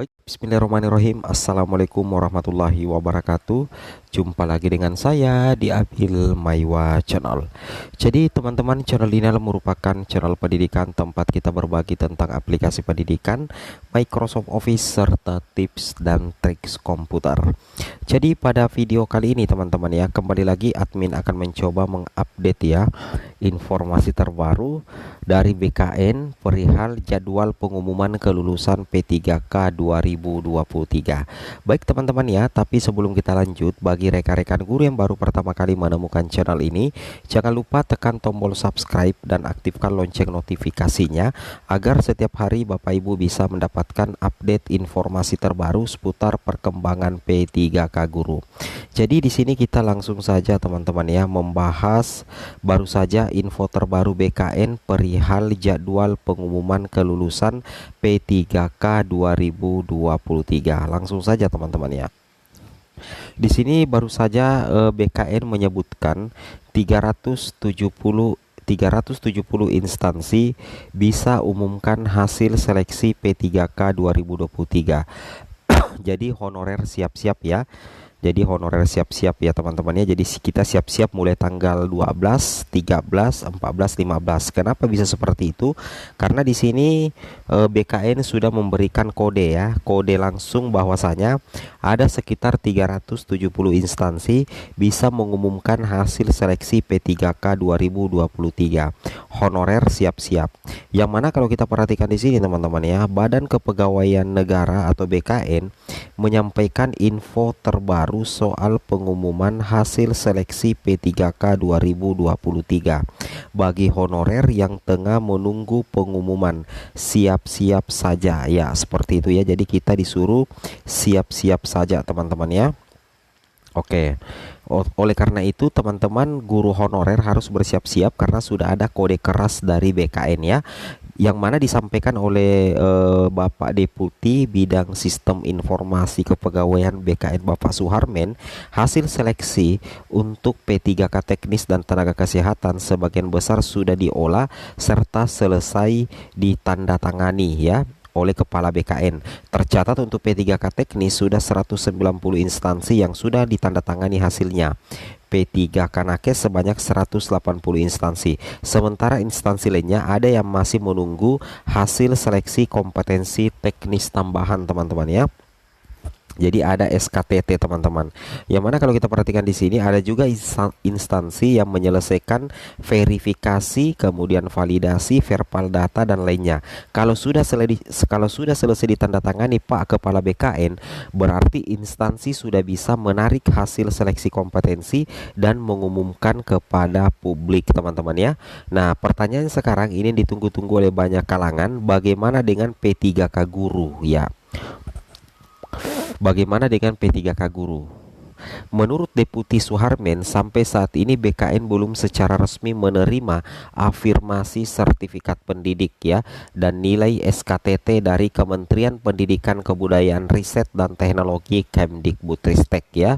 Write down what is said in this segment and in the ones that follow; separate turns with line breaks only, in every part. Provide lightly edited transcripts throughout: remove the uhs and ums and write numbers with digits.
Baik, bismillahirrahmanirrahim. Assalamualaikum warahmatullahi wabarakatuh. Jumpa lagi dengan saya di Abil Maiwa Channel. Jadi teman-teman, channel ini merupakan channel pendidikan tempat kita berbagi tentang aplikasi pendidikan, Microsoft Office, serta tips dan trik komputer. Jadi pada video kali ini teman-teman ya, kembali lagi admin akan mencoba mengupdate ya informasi terbaru dari BKN perihal jadwal pengumuman kelulusan P3K 2023. Baik teman-teman ya, tapi sebelum kita lanjut, bagi rekan-rekan guru yang baru pertama kali menemukan channel ini, jangan lupa tekan tombol subscribe dan aktifkan lonceng notifikasinya agar setiap hari Bapak Ibu bisa mendapatkan update informasi terbaru seputar perkembangan P3K Guru. Jadi di sini kita langsung saja teman-teman ya membahas baru saja info terbaru BKN perihal jadwal pengumuman kelulusan P3K 2023. Langsung saja teman-teman ya. Di sini baru saja BKN menyebutkan 370 instansi bisa umumkan hasil seleksi P3K 2023. Jadi honorer siap-siap ya. Jadi honorer siap-siap ya teman-teman ya. Jadi kita siap-siap mulai tanggal 12, 13, 14, 15. Kenapa bisa seperti itu? Karena di sini BKN sudah memberikan kode ya, kode langsung bahwasanya ada sekitar 370 instansi bisa mengumumkan hasil seleksi P3K 2023. Honorer siap-siap. Yang mana kalau kita perhatikan di sini teman-teman ya, Badan Kepegawaian Negara atau BKN menyampaikan info terbaru soal pengumuman hasil seleksi P3K 2023 bagi honorer yang tengah menunggu pengumuman. Siap-siap saja ya, seperti itu ya. Jadi kita disuruh siap-siap saja teman-teman ya. Oke. Oleh karena itu teman-teman guru honorer harus bersiap-siap karena sudah ada kode keras dari BKN ya, yang mana disampaikan oleh Bapak Deputi Bidang Sistem Informasi Kepegawaian BKN Bapak Suharmen. Hasil seleksi untuk P3K teknis dan tenaga kesehatan sebagian besar sudah diolah serta selesai ditandatangani ya oleh Kepala BKN. Tercatat untuk P3K teknis sudah 190 instansi yang sudah ditandatangani hasilnya. P3K nakes sebanyak 180 instansi. Sementara instansi lainnya ada yang masih menunggu hasil seleksi kompetensi teknis tambahan teman-teman ya. Jadi ada SKTT teman-teman. Yang mana kalau kita perhatikan di sini ada juga instansi yang menyelesaikan verifikasi, kemudian validasi, verbal data dan lainnya. Kalau sudah selesai ditandatangani Pak Kepala BKN, berarti instansi sudah bisa menarik hasil seleksi kompetensi dan mengumumkan kepada publik teman-teman ya. Nah, pertanyaan sekarang ini ditunggu-tunggu oleh banyak kalangan, bagaimana dengan P3K Guru ya? Bagaimana dengan P3K Guru? Menurut Deputi Suharmen, sampai saat ini BKN belum secara resmi menerima afirmasi sertifikat pendidik ya dan nilai SKTT dari Kementerian Pendidikan Kebudayaan Riset dan Teknologi Kemdikbudristek ya.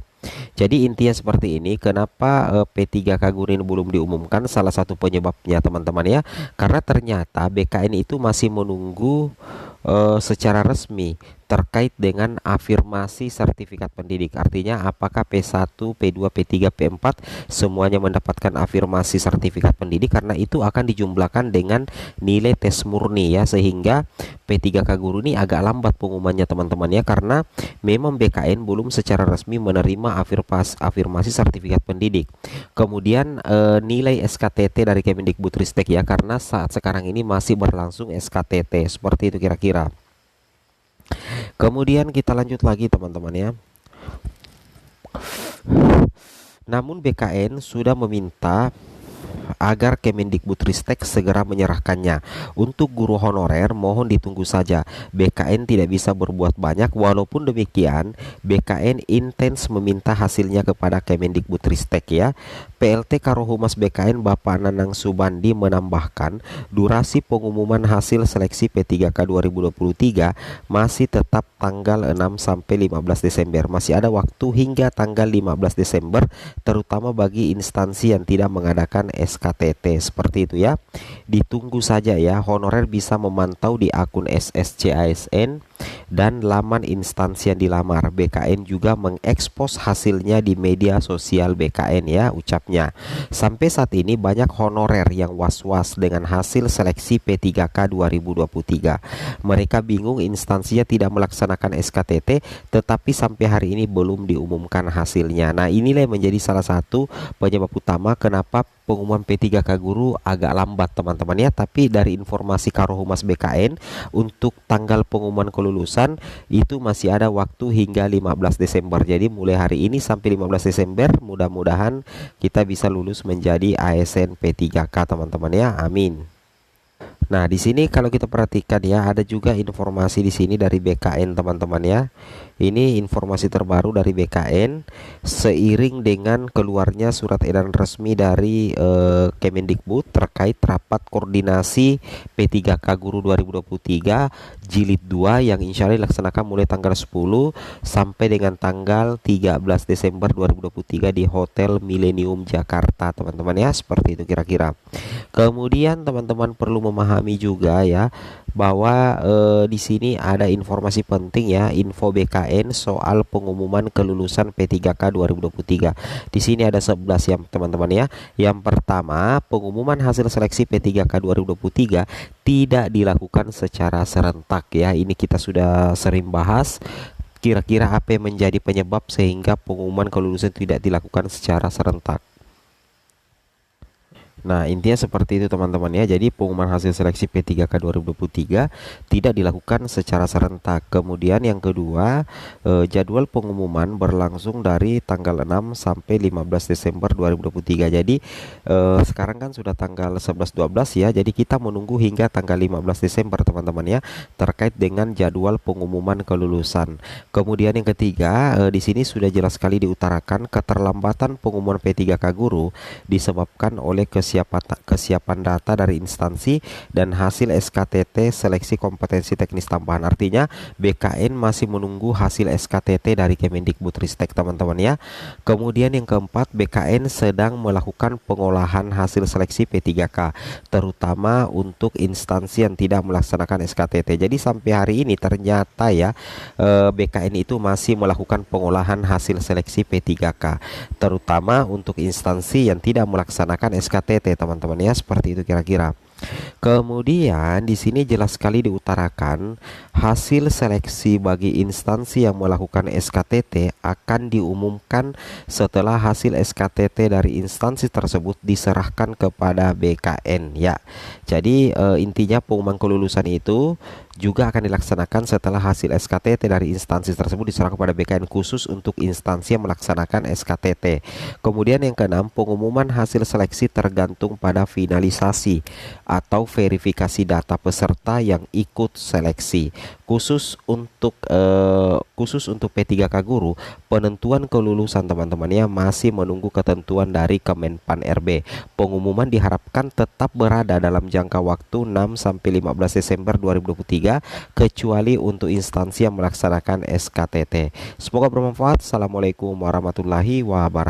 Jadi intinya seperti ini, kenapa P3K Guru ini belum diumumkan? Salah satu penyebabnya teman-teman ya, karena ternyata BKN itu masih menunggu secara resmi terkait dengan afirmasi sertifikat pendidik. Artinya apakah P1, P2, P3, P4 semuanya mendapatkan afirmasi sertifikat pendidik, karena itu akan dijumlahkan dengan nilai tes murni ya, sehingga P3K Guru ini agak lambat pengumumannya teman-teman ya, karena memang BKN belum secara resmi menerima afirmasi sertifikat pendidik. Kemudian nilai SKTT dari Kemdikbudristek ya, karena saat sekarang ini masih berlangsung SKTT. Seperti itu kira-kira. Kemudian kita lanjut lagi teman-teman ya. Namun BKN sudah meminta agar Kemendikbudristek segera menyerahkannya. Untuk guru honorer mohon ditunggu saja. BKN tidak bisa berbuat banyak. Walaupun demikian, BKN intens meminta hasilnya kepada Kemendikbudristek ya. PLT Karohumas BKN Bapak Nanang Subandi menambahkan, durasi pengumuman hasil seleksi P3K 2023 masih tetap tanggal 6 sampai 15 Desember. Masih ada waktu hingga tanggal 15 Desember, terutama bagi instansi yang tidak mengadakan SKTT. Seperti itu ya. Ditunggu saja ya. Honorer bisa memantau di akun SSCASN dan laman instansi yang dilamar. BKN juga mengekspos hasilnya di media sosial BKN ya ucapnya. Sampai saat ini banyak honorer yang was-was dengan hasil seleksi P3K 2023. Mereka bingung instansinya tidak melaksanakan SKTT, tetapi sampai hari ini belum diumumkan hasilnya. Nah, inilah yang menjadi salah satu penyebab utama kenapa pengumuman P3K guru agak lambat teman-teman ya. Tapi dari informasi Karohumas BKN untuk tanggal pengumuman kelulusan itu masih ada waktu hingga 15 Desember. Jadi mulai hari ini sampai 15 Desember mudah-mudahan kita bisa lulus menjadi ASN P3K teman-teman ya. Amin. Nah, di sini kalau kita perhatikan ya, ada juga informasi di sini dari BKN teman-teman ya. Ini informasi terbaru dari BKN seiring dengan keluarnya surat edaran resmi dari Kemendikbud terkait rapat koordinasi P3K Guru 2023 Jilid 2 yang insya Allah dilaksanakan mulai tanggal 10 sampai dengan tanggal 13 Desember 2023 di Hotel Millennium Jakarta teman-teman ya. Seperti itu kira-kira. Kemudian teman-teman perlu memahami juga ya bahwa di sini ada informasi penting ya, info BKN soal pengumuman kelulusan P3K 2023. Di sini ada 11 ya teman-teman ya. Yang pertama, pengumuman hasil seleksi P3K 2023 tidak dilakukan secara serentak ya. Ini kita sudah sering bahas. Kira-kira apa yang menjadi penyebab sehingga pengumuman kelulusan tidak dilakukan secara serentak? Nah, intinya seperti itu teman-teman ya. Jadi pengumuman hasil seleksi P3K 2023 tidak dilakukan secara serentak. Kemudian yang kedua, jadwal pengumuman berlangsung dari tanggal 6 sampai 15 Desember 2023. Jadi sekarang kan sudah tanggal 11-12 ya. Jadi kita menunggu hingga tanggal 15 Desember teman-teman ya terkait dengan jadwal pengumuman kelulusan. Kemudian yang ketiga, di sini sudah jelas sekali diutarakan keterlambatan pengumuman P3K guru disebabkan oleh kesiapan data dari instansi dan hasil SKTT seleksi kompetensi teknis tambahan. Artinya BKN masih menunggu hasil SKTT dari Kemendikbudristek teman-teman ya. Kemudian yang keempat, BKN sedang melakukan pengolahan hasil seleksi P3K terutama untuk instansi yang tidak melaksanakan SKTT. Jadi sampai hari ini ternyata ya BKN itu masih melakukan pengolahan hasil seleksi P3K terutama untuk instansi yang tidak melaksanakan SKTT teman-teman ya. Seperti itu kira-kira. Kemudian di sini jelas sekali diutarakan hasil seleksi bagi instansi yang melakukan SKTT akan diumumkan setelah hasil SKTT dari instansi tersebut diserahkan kepada BKN ya. Jadi intinya pengumuman kelulusan itu juga akan dilaksanakan setelah hasil SKTT dari instansi tersebut diserahkan kepada BKN khusus untuk instansi yang melaksanakan SKTT. Kemudian yang keenam, pengumuman hasil seleksi tergantung pada finalisasi atau verifikasi data peserta yang ikut seleksi. Khusus untuk P3K guru, penentuan kelulusan teman-temannya masih menunggu ketentuan dari Kemenpan RB. Pengumuman diharapkan tetap berada dalam jangka waktu 6 sampai 15 Desember 2023 kecuali untuk instansi yang melaksanakan SKTT. Semoga bermanfaat. Assalamualaikum warahmatullahi wabarakatuh.